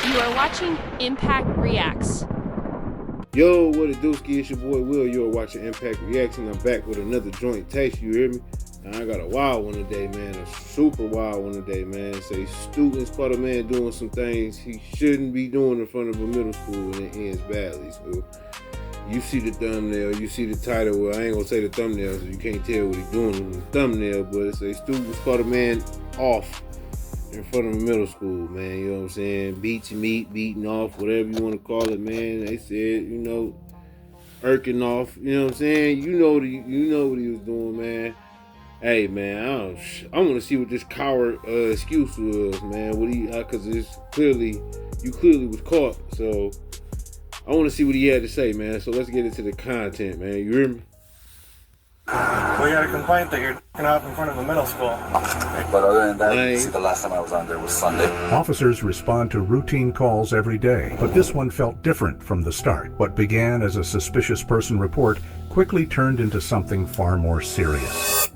You are watching Mpack Reacts. Yo, what it do, ski? It's your boy Will. You're watching Mpack Reacts, and I'm back with another joint taste. You hear me? And I got a wild one today, man. A super wild one today, man. Say students caught a man doing some things he shouldn't be doing in front of a middle school, and it ends badly. So you see the thumbnail, you see the title. Well, I ain't gonna say the thumbnail, so you can't tell what he's doing in the thumbnail. But it say students caught a man off in front of a middle school, man. You know what I'm saying? Beat your meat, beating off, whatever you want to call it, man. They said, you know, irking off. You know what I'm saying? You know what he was doing, man. Hey, man, I want to see what this coward excuse was, man. What he, cause it's you clearly was caught. So I want to see what he had to say, man. So let's get into the content, man. You hear me? We got a complaint that you're f***ing off in front of a middle school. But other than that, see, the last time I was on there was Sunday. Officers respond to routine calls every day, but this one felt different from the start. What began as a suspicious person report quickly turned into something far more serious.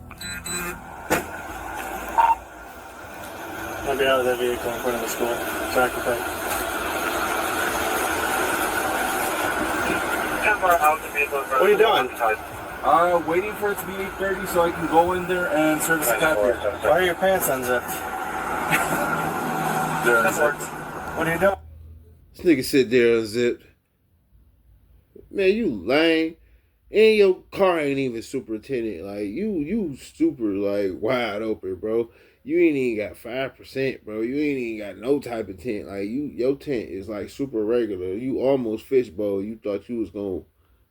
I'll be out of that vehicle in front of the school. It's occupied. What are you doing? Waiting for it to be 8:30 so I can go in there and service the cab here. Why are your pants unzipped? They're unzipped. What are you doing? This nigga sit there unzipped. Man, you lame. And your car ain't even superintendent. Like, you super, like, wide open, bro. You ain't even got 5%, bro. You ain't even got no type of tent. Like, your tent is, like, super regular. You almost fishbowl. You thought you was gonna...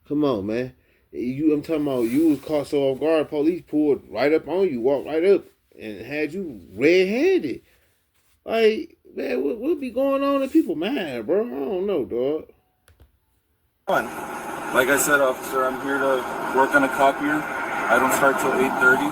Come on, man. I'm talking about you was caught so off guard. Police pulled right up on you, walked right up, and had you red-handed. Like, man, what be going on in people's mind, bro? I don't know, dog. Like I said, officer, I'm here to work on a copier. I don't start till 8:30.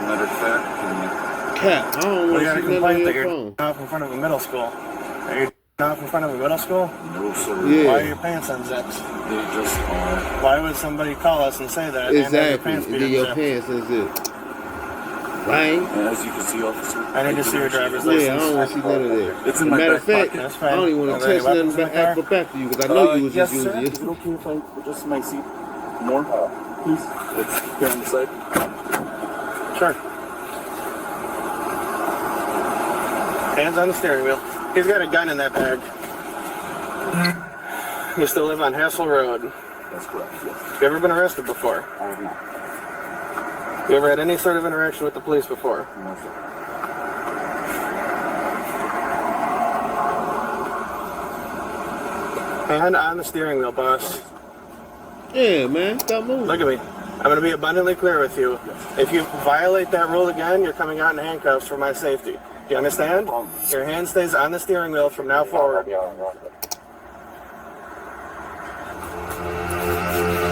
Matter of fact, Cap, I don't want to see nothing on your phone. Off in front of a middle school. Are you off in front of a middle school? no, sir. Yeah. Why are your pants unzipped? They just are. Why would somebody call us and say that? Exactly. And Then your pants unzipped. Lame. And as you can see, officer, I need to see your driver's license. Yeah, I don't want to see none of that. It's in my Matter back of fact, pocket. That's fine. I don't even want to touch nothing back to you because I know you was yes, just sir. using Is it. it okay if I adjust my seat more, please? It's here on the side. Sure. Hands on the steering wheel. He's got a gun in that bag. You still live on Hassel Road. That's correct, yes. You ever been arrested before? I have not. You ever had any sort of interaction with the police before? No, sir. Hand on the steering wheel, boss. Yeah, man. Stop moving. Look at me. I'm going to be abundantly clear with you. If you violate that rule again, you're coming out in handcuffs for my safety. Do you understand? Your hand stays on the steering wheel from now forward.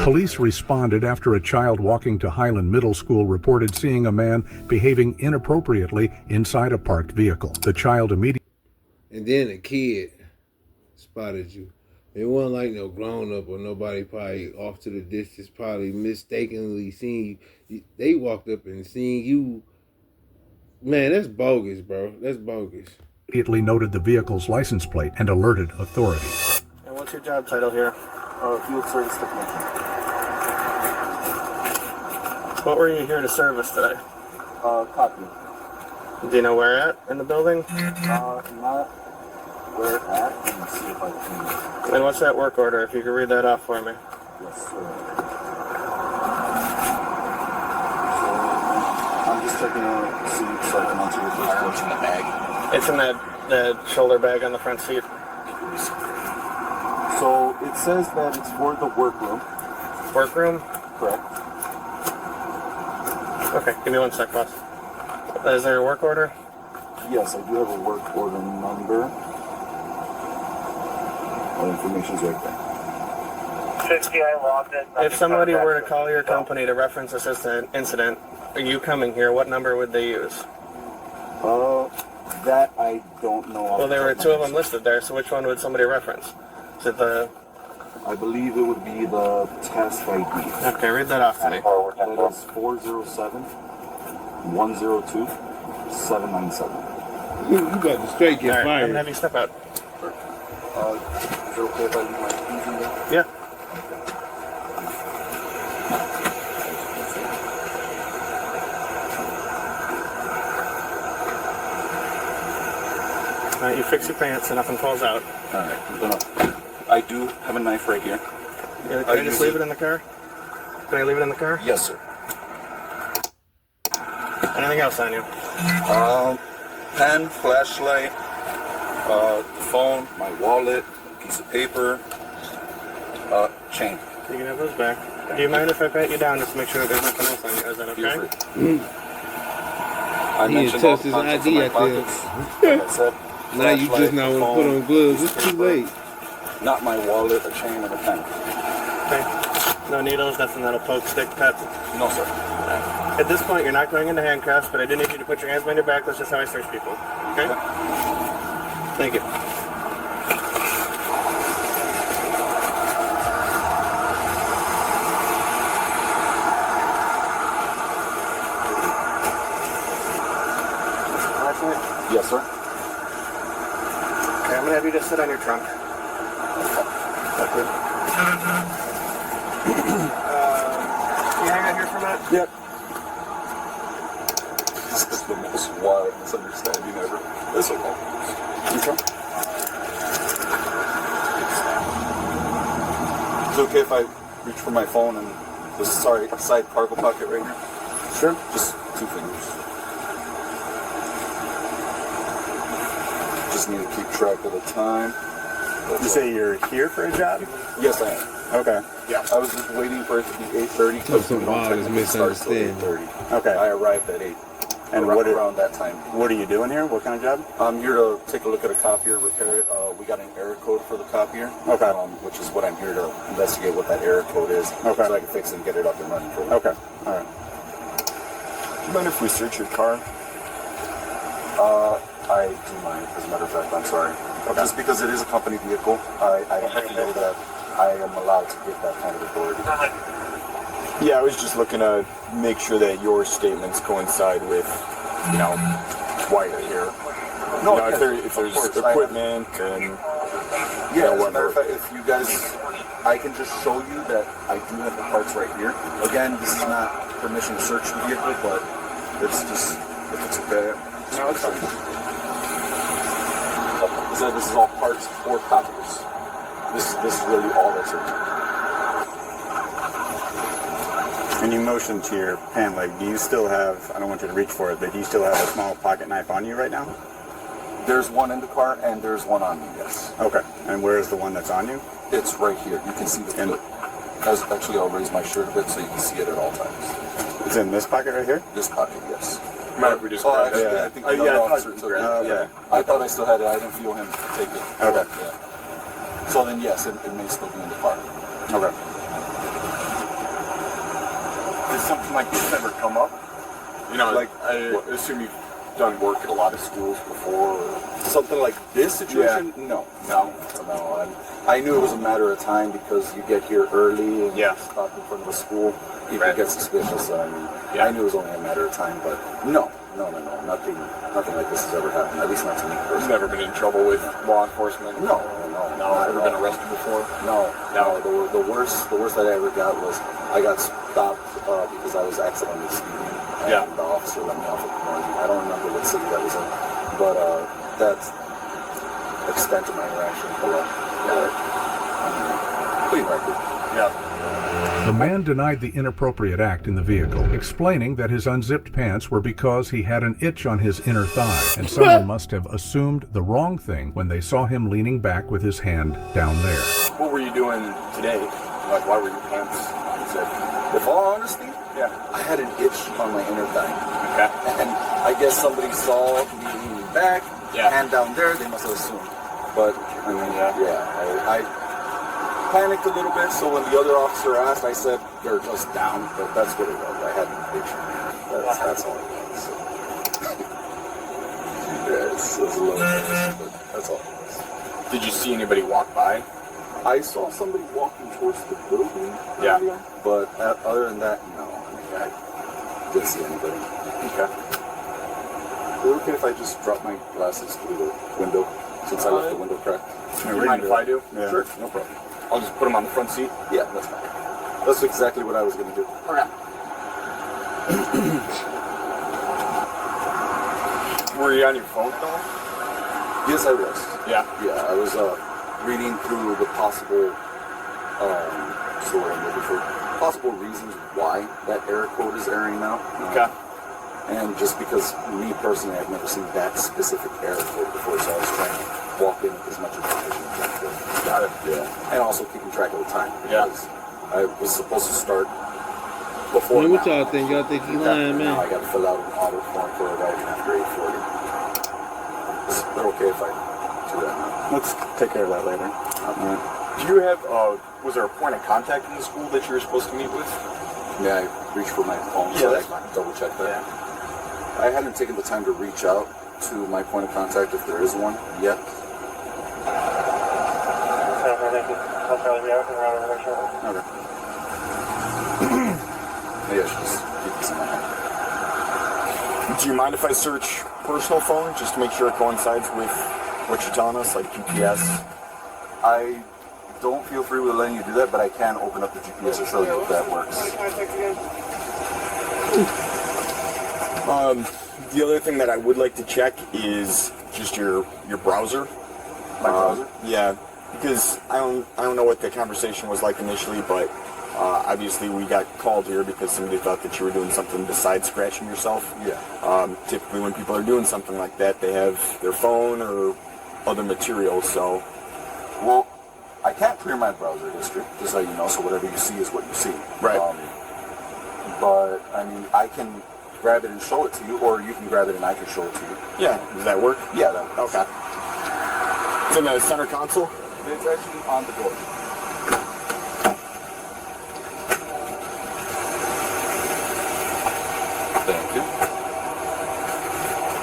Police responded after a child walking to Highland Middle School reported seeing a man behaving inappropriately inside a parked vehicle. The child immediately... And then a kid spotted you. It wasn't like no grown up or nobody probably off to the distance probably mistakenly seen you. They walked up and seen you. Man, that's bogus, bro. That's bogus. Immediately noted the vehicle's license plate and alerted authorities. And what's your job title here? Field service technician. What were you here to service today? Copy. Do you know where at in the building? Not where at. Let me see if I can. And what's that work order, if you could read that off for me? Yes, sir. So, I'm just checking out to see so I can answer your first question. In the bag. It's in that shoulder bag on the front seat. So, it says that it's for the workroom. Workroom? Correct. Okay, give me one sec, boss. Is there a work order? Yes, I do have a work order number. All the information's right there. If somebody were to call your company to reference this incident, are you coming here, what number would they use? That I don't know. Well, there were two of them listed there, so which one would somebody reference? Is it the... I believe it would be the task ID. Okay, read that off to me. That is 407 102 797. You got to straight get All right, I'm fired. gonna have you step out. Is it okay if I leave my keys in there? Yeah. Alright, you fix your pants so nothing falls out. Alright, I do have a knife right here. Yeah, can I just leave it in the car? Can I leave it in the car? Yes, sir. Anything else on you? Pen, flashlight, phone, my wallet, piece of paper, chain. You can have those back. Do you mind if I pat you down just to make sure that there's nothing else on you? Is that okay? I He mentioned had all touched the his contents ID of my out there. pockets. Like I said, Now you just now want to put on gloves. It's too late. Not my wallet, a chain, and a pen. Okay. No needles, nothing that'll poke, stick, cut. No, sir. At this point, you're not going into handcuffs, but I do need you to put your hands behind your back. That's just how I search people. Okay? Thank you. Yes, sir. Okay, I'm going to have you just sit on your trunk. That's good. Can you hang out here for a minute? Yep. This is the most wild misunderstanding ever. It's okay. Okay. Is it okay if I reach for my phone and this side cargo pocket right here? Sure. Just 2 fingers. Just need to keep track of the time. You say you're here for a job? Yes, I am. Okay. Yeah. I was just waiting for it to be 8:30 That's because some wild misunderstanding. 8:30. Okay. I arrived at 8. And around that time. What are you doing here? What kind of job? I'm here to take a look at a copier, repair it. We got an error code for the copier. Okay. Which is what I'm here to investigate what that error code is. Okay. So I can fix it and get it up and running for you. Okay. All right. Do you mind if we search your car? I do mind, as a matter of fact, I'm sorry. Just because it is a company vehicle, I have to know that I am allowed to get that kind of authority. Yeah, I was just looking to make sure that your statements coincide with, why you're here. No, If there's of course, equipment and Yeah, as a matter of fact, if you guys, I can just show you that I do have the parts right here. Again, this is not permission to search the vehicle, but it's just, if it's okay. No, it's fine. So this is all parts or copies. This is really all that's in here. And you motioned to your pant leg. Do you still have, I don't want you to reach for it, but do you still have a small pocket knife on you right now? There's one in the car and there's one on me, yes. Okay. And where is the one that's on you? It's right here. You can see the And- clip. Actually, I'll raise my shirt a bit so you can see it at all times. It's in this pocket right here? This pocket, yes. Mind if we just Oh, grab actually, it? I think the other officer took it. Okay. I thought I still had it. I didn't feel him take it. Okay. Yeah. So then, yes, it may still be in the car. Okay. Did something like this ever come up? Like, I assume you've done work at a lot of schools before. Or... Something like this situation? No. I knew it was a matter of time because you get here early and you stop in front of a school. People get suspicious. I knew it was only a matter of time, but no. Nothing like this has ever happened. At least not to me personally. You've never been in trouble with law enforcement? No. Ever been arrested before? No. The worst that I ever got was I got stopped because I was accidentally speeding. And the officer let me off at penalty. I don't remember what city that was in, but that's the extent of my interaction with the law. Clean record. Yeah. The man denied the inappropriate act in the vehicle, explaining that his unzipped pants were because he had an itch on his inner thigh, and someone must have assumed the wrong thing when they saw him leaning back with his hand down there. What were you doing today? Like, why were your pants unzipped? With all honesty, I had an itch on my inner thigh. Okay. And I guess somebody saw me leaning back, hand down there, they must have assumed. But, I panicked a little bit, so when the other officer asked, I said, they're just down, but that's what it was. I had an itch. That's all it was. It's a little bit, but that's all it was. Did you see anybody walk by? I saw somebody walking towards the building. Yeah. But other than that, no. I didn't see anybody. Okay. Is it okay if I just drop my glasses through the window? since I left the window cracked. Do you mind if I do? Yeah. Sure, no problem. I'll just put them on the front seat. Yeah, that's fine. That's exactly what I was going to do. Okay. Were you on your phone though? Yes, I was. Yeah. Yeah, I was reading through the possible, so what I'm looking for, possible reasons why that error code is erroring now. Okay. And just because me personally, I've never seen that specific error code before, so I was trying to walk in with as much information as I could. Got it. Yeah. And also keeping track of the time. Yeah. Because I was supposed to start before Man, what now. y'all think? Y'all think he lying, man? Now I got to fill out an audit form for arriving after 8:40. Is it okay if I do that now? Let's take care of that later. Do you have, was there a point of contact in the school that you were supposed to meet with? May I reach for my phone Yeah, so that's I fine. can double check that? Yeah. I hadn't taken the time to reach out to my point of contact if there is one yet. Okay. Maybe I should just keep this in my hand. Do you mind if I search personal phone just to make sure it coincides with what you're telling us, like GPS? I don't feel free with letting you do that, but I can open up the GPS to show you if that works. The other thing that I would like to check is just your browser. My browser? Yeah, because I don't know what the conversation was like initially, but obviously we got called here because somebody thought that you were doing something besides scratching yourself. Yeah. Typically when people are doing something like that, they have their phone or other material, so... Well, I can't clear my browser history, just so you know, so whatever you see is what you see. Right. But, I mean, I can grab it and show it to you, or you can grab it and I can show it to you. Yeah, does that work? Yeah, that works. Okay. It's in the center console? It's actually on the door. Thank you.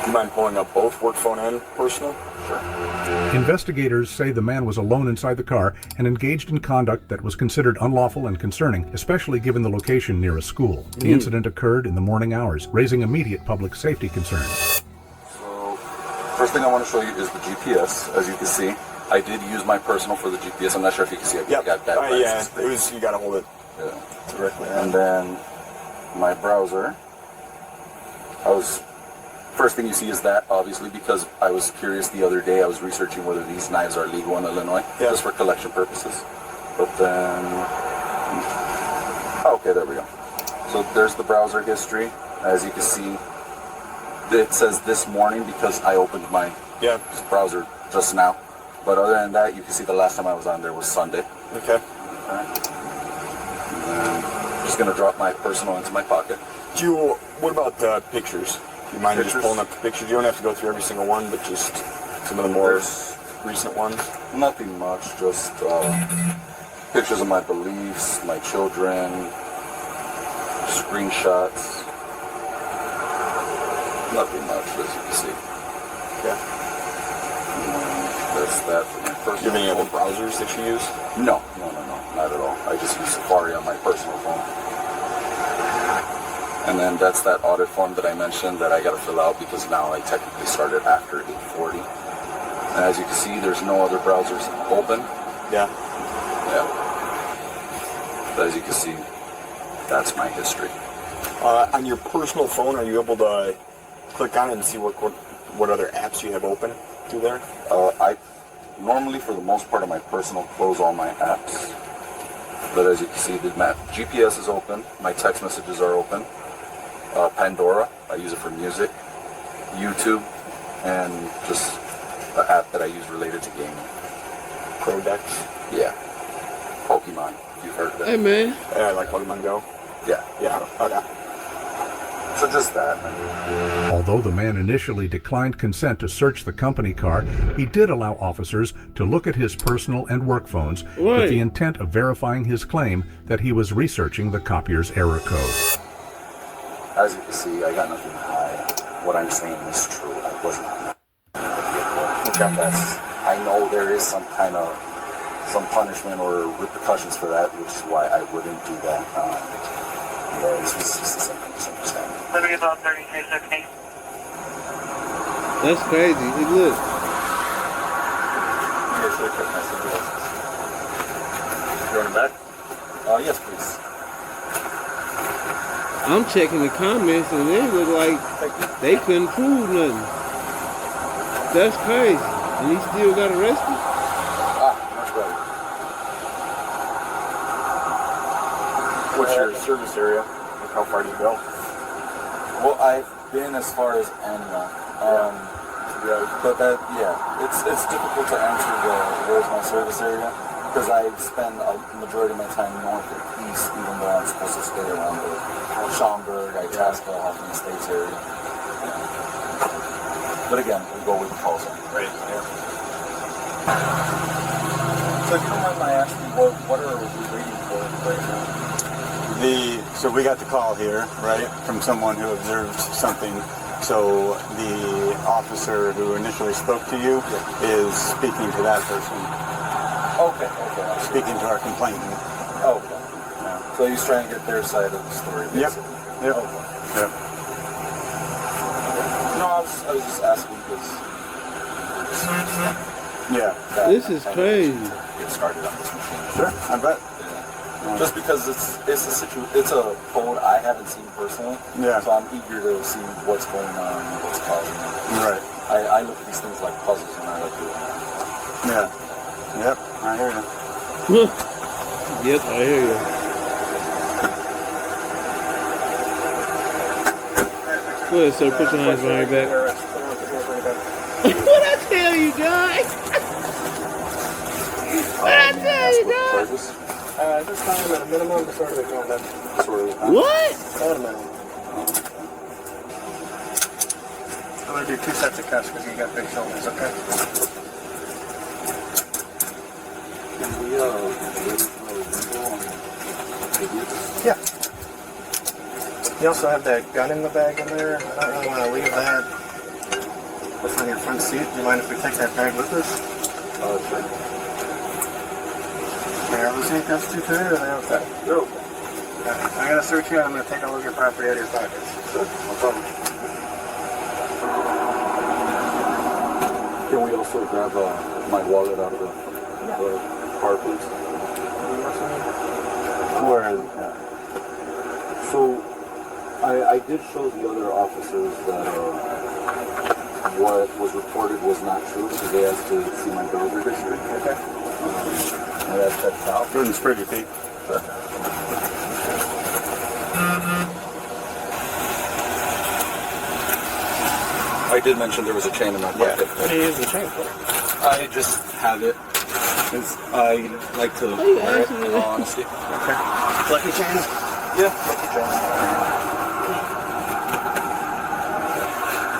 You mind pulling up both work phone and personal? Investigators say the man was alone inside the car and engaged in conduct that was considered unlawful and concerning, especially given the location near a school. The incident occurred in the morning hours, raising immediate public safety concerns. So, first thing I want to show you is the GPS. As you can see, I did use my personal for the GPS. I'm not sure if you can see it. Yep. I got that. Yeah, it was, you gotta hold it directly. And then my browser. First thing you see is that, obviously, because I was curious the other day. I was researching whether these knives are legal in Illinois, just for collection purposes. But then, okay, there we go. So there's the browser history. As you can see, it says this morning because I opened my browser just now. But other than that, you can see the last time I was on there was Sunday. Okay. And then I'm just gonna drop my personal into my pocket. What about pictures? Do you mind just pulling up the pictures? You don't have to go through every single one, but just some of the more recent ones. Nothing much, just pictures of my beliefs, my children, screenshots. Nothing much, as you can see. Yeah. That's that for my personal. Do you have any other browsers that you use? No, not at all. I just use Safari on my personal phone. And then that's that audit form that I mentioned that I got to fill out because now I technically started after 8:40. And as you can see, there's no other browsers open. Yeah. But as you can see, that's my history. On your personal phone, are you able to click on it and see what other apps you have open through there? I normally, for the most part of my personal, close all my apps. But as you can see, the GPS is open. My text messages are open. Pandora, I use it for music. YouTube, and just the app that I use related to gaming. Prodex? Yeah. Pokemon, if you've heard of it. Hey, man. Yeah, like Pokemon Go? Yeah. Okay. So just that. Although the man initially declined consent to search the company car, he did allow officers to look at his personal and work phones with the intent of verifying his claim that he was researching the copier's error code. As you can see, I got nothing to hide. What I'm saying is true. I wasn't. I know there is some punishment or repercussions for that, which is why I wouldn't do that. This was just the same misunderstanding. About 3360. That's crazy. Hey, look. should have kept my sunglasses. You want them back? Yes, please. I'm checking the comments and it look like they couldn't prove nothing. That's crazy. And he still got arrested? Much better. What's your service area? Like how far do you go? Well, I've been as far as Anna. But it's difficult to answer where's my service area because I spend a majority of my time north or east, even though I'm supposed to stay around the Schaumburg, Itasca, Hoffman Estates area. Yeah. But again, we go with the call sign. Right. Yeah. So if you don't mind my asking, what are we waiting for right now? So we got the call here, right, from someone who observed something. So the officer who initially spoke to you is speaking to that person. Okay. Speaking to our complainant. Okay. Yeah. So he's trying to get their side of the story, basically. Yep. Okay. Yep. No, I was just asking because. Yeah. This is crazy. Get started on this machine. Sure, I bet. Just because it's a code I haven't seen personally. Yeah. So I'm eager to see what's going on and what's causing it. Right. I look at these things like puzzles and I like doing that. Yeah. Yep, I hear you. Yep, I hear you. Go ahead, sir. Put your hands behind your back. What I tell you, guys? What I tell you, guys? This time at a minimum, disorderly conduct. What? At a minimum. I'm going to do 2 sets of cuffs because you got big shoulders, okay? Yeah. You also have that gun in the bag in there. I don't really want to leave that. That's on your front seat. Do you mind if we take that bag with us? Sure. Are those handcuffs too tight or are they okay? No. Okay. I'm going to search you and I'm going to take all of your property out of your pockets. Sure, no problem. Can we also grab my wallet out of the car, please? So, I did show the other officers that what was reported was not true because they asked to see my driver's history. Okay. And that checks out. Go ahead and spread your feet. Sure. I did mention there was a chain in my pocket. What do you use the chain for? I just have it. I like to wear it, in all honesty. Okay. Lucky chain? Yeah, lucky chain.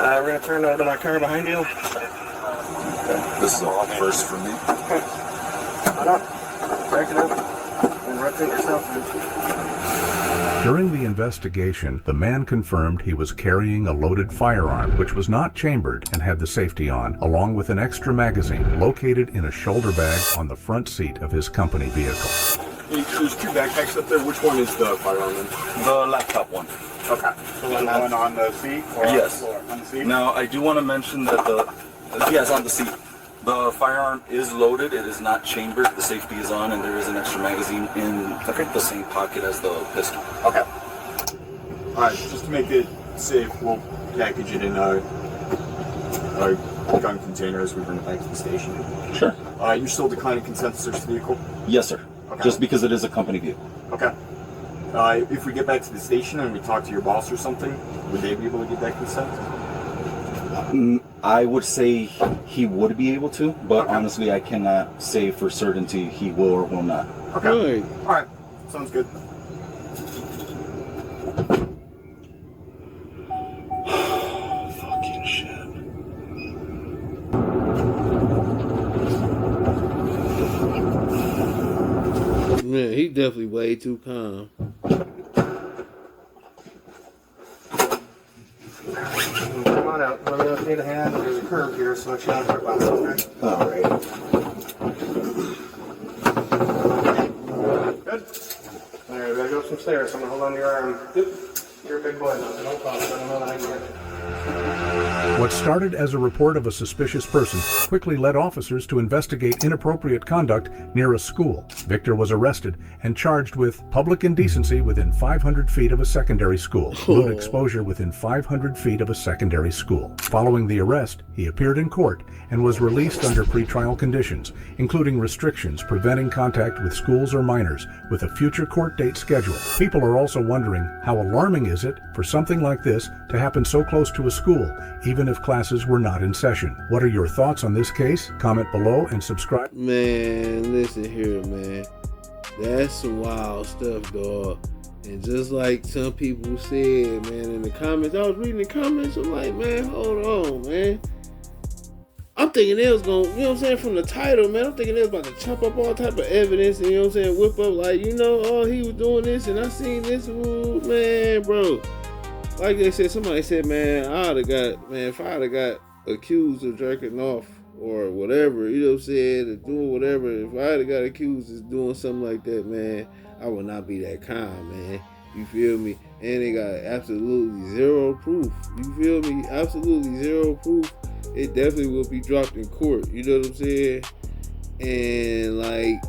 We're going to turn over to my car behind you. Okay. This is all first for me. Okay. Hold on. Break it up and rotate yourself in. During the investigation, the man confirmed he was carrying a loaded firearm, which was not chambered and had the safety on, along with an extra magazine located in a shoulder bag on the front seat of his company vehicle. There's 2 backpacks up there. Which one is the firearm in? The laptop one. Okay. So the one on the seat? Or Yes. On the seat? Now, I do want to mention that yes, on the seat. The firearm is loaded. It is not chambered. The safety is on, and there is an extra magazine in the same pocket as the pistol. Okay. All right. Just to make it safe, we'll package it in a gun container as we bring it back to the station. Sure. You're still declining consent to search the vehicle? Yes, sir. Okay. Just because it is a company vehicle. Okay. If we get back to the station and we talk to your boss or something, would they be able to get that consent? I would say he would be able to, but honestly, I cannot say for certainty he will or will not. Okay. All right. Sounds good. Fucking shit. Man, he definitely way too calm. Come on out. Let me know if you need a hand. There's a curve here, so it's not a box, okay? All right. Good. All right, we gotta go up some stairs. I'm gonna hold on to your arm. Yep. You're a big boy, though, so don't fall. I don't know that I can get you. What started as a report of a suspicious person quickly led officers to investigate inappropriate conduct near a school. Victor was arrested and charged with public indecency within 500 feet of a secondary school, lewd exposure within 500 feet of a secondary school. Following the arrest, he appeared in court and was released under pretrial conditions, including restrictions preventing contact with schools or minors, with a future court date scheduled. People are also wondering, how alarming is it for something like this to happen so close to a school, even if classes were not in session? What are your thoughts on this case? Comment below and subscribe. Man, listen here, man. That's some wild stuff, dog. And just like some people said, man, in the comments, I was reading the comments, I'm like, man, hold on, man. I'm thinking they was going, you know what I'm saying, from the title, man, I'm thinking they was about to chop up all type of evidence, and, you know what I'm saying, whip up, like, you know, oh, he was doing this, and I seen this, ooh, man, bro. Like they said, somebody said, man, if I'd have got accused of jerking off or whatever, you know what I'm saying, or doing whatever, if I'd have got accused of doing something like that, man, I would not be that calm, man. You feel me? And they got absolutely zero proof. You feel me? Absolutely zero proof. It definitely will be dropped in court. You know what I'm saying? And like,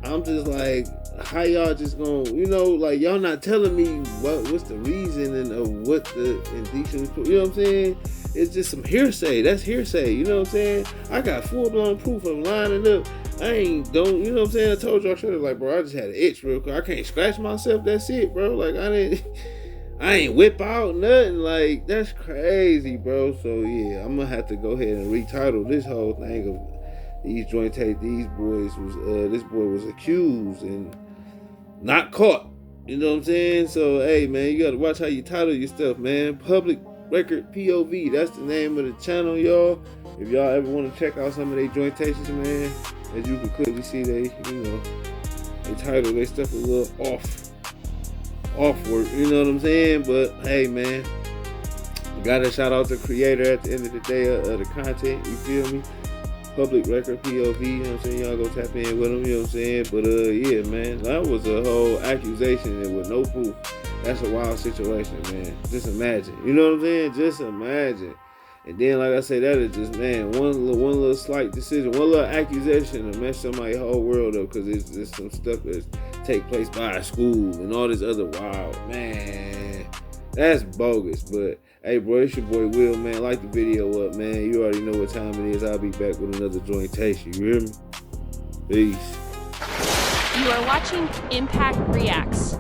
I'm just like, how y'all just gonna, you know, like, y'all not telling me what's the reason of what the indecent, you know what I'm saying? It's just some hearsay. That's hearsay. You know what I'm saying? I got full-blown proof. I'm lining up. You know what I'm saying? I told you I should have, like, bro, I just had an itch real quick. I can't scratch myself. That's it, bro. Like, I ain't whip out nothing. Like, that's crazy, bro. So yeah, I'm gonna have to go ahead and retitle this whole thing of these joint tape. These boys was this boy was accused and not caught. You know what I'm saying? So hey, man, you gotta watch how you title your stuff, man. Public Record POV. That's the name of the channel, y'all. If y'all ever want to check out some of their jointations, man, as you can clearly see, they title their stuff a little off-word, you know what I'm saying? But hey, man, you gotta shout out the creator at the end of the day of the content, you feel me? Public Record POV, you know what I'm saying? Y'all go tap in with them, you know what I'm saying? But yeah, man, that was a whole accusation and with no proof. That's a wild situation, man. Just imagine, you know what I'm saying? Just imagine. And then, like I said, that is just, man, one little slight decision, one little accusation to mess somebody's whole world up, because it's just some stuff that take place by a school and all this other wild, man. That's bogus. But hey, bro, it's your boy Will, man. Like the video up, man. You already know what time it is. I'll be back with another jointation. You hear me? Peace. You are watching Mpack Reacts.